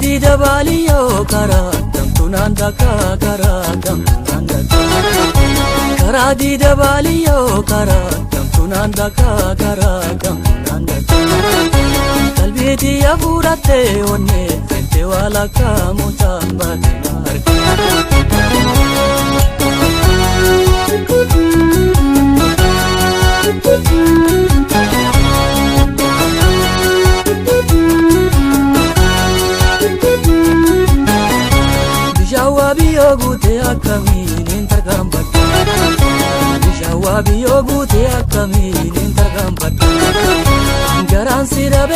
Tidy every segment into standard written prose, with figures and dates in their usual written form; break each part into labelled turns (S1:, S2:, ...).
S1: Karadi dabaliyo kara kamtunan daka kara kamtunan daka. Karadi dabaliyo kara kamtunan daka kara kamtunan daka. Kalbiti ya furate onne sente wala kamutamba marka. Bishawabiyo gute akamin intergambat. Bishawabiyo gute akamin intergambat. Garan sida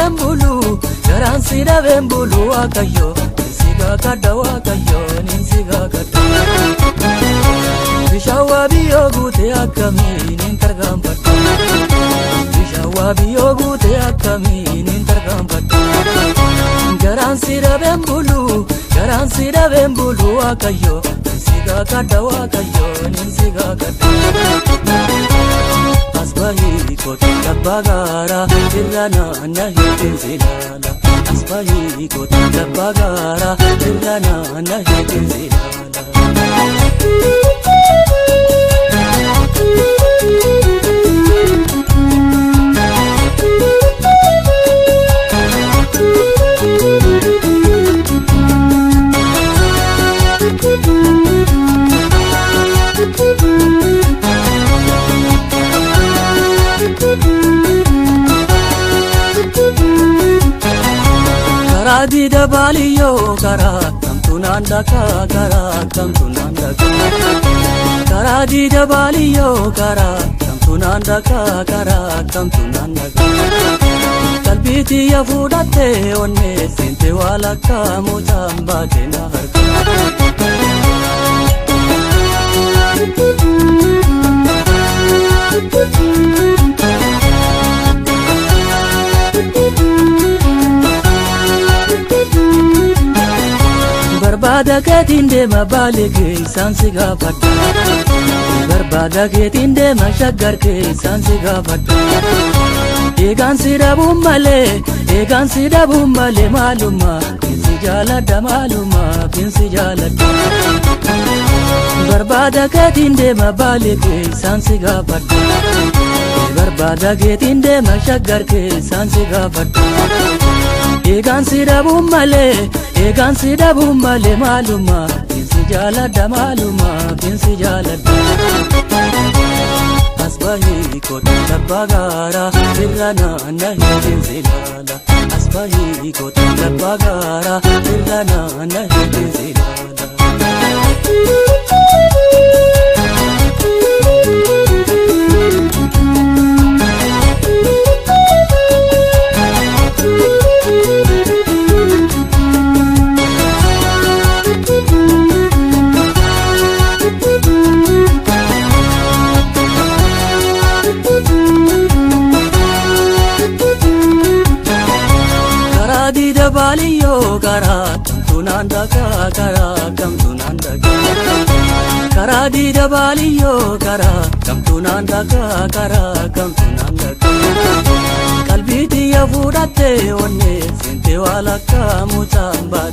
S1: bembulu akayo ninsiga kada wakayo ninsiga kada. Bishawabiyo gute akamin intergambat. Bishawabiyo gute akamin intergambat. Garan sida bembulu akayo ninsiga kada wakayo ninsiga kada. Asbahi kota dabagara irana nahitin zilala. Asbahi kota dabagara irana nahitin zilala. Karadi dabaliyo kara kamtunan daka kara kamtunan daka. Karadi dabaliyo kara kamtunan daka kara kamtunan daka. Kalbiti ya fudate onne sente wala kamutamba tena harka. Barbada ketinde mabale ke sansi gafata. Barbada ketinde mashagar ke sansi gafata. Egan sida bummale maluma kinsi jalada maluma kinsi jalada. Barbada ketinde mabale ke sansi gafata. Barbada ketinde mashagar ke sansi gafata. Egan sida bummale maluma kinsi jalada maluma kinsi jalada. Asbahi kota dabagara irana nahitin zilala. Asbahi kota dabagara irana nahitin zilala. Karadi dabaliyo kara kamtunan daka kara kamtunan daka. Karadi dabaliyo kara kamtunan daka kara kamtunan daka. Kalbiti ya fudate onne sente wala kamutamba.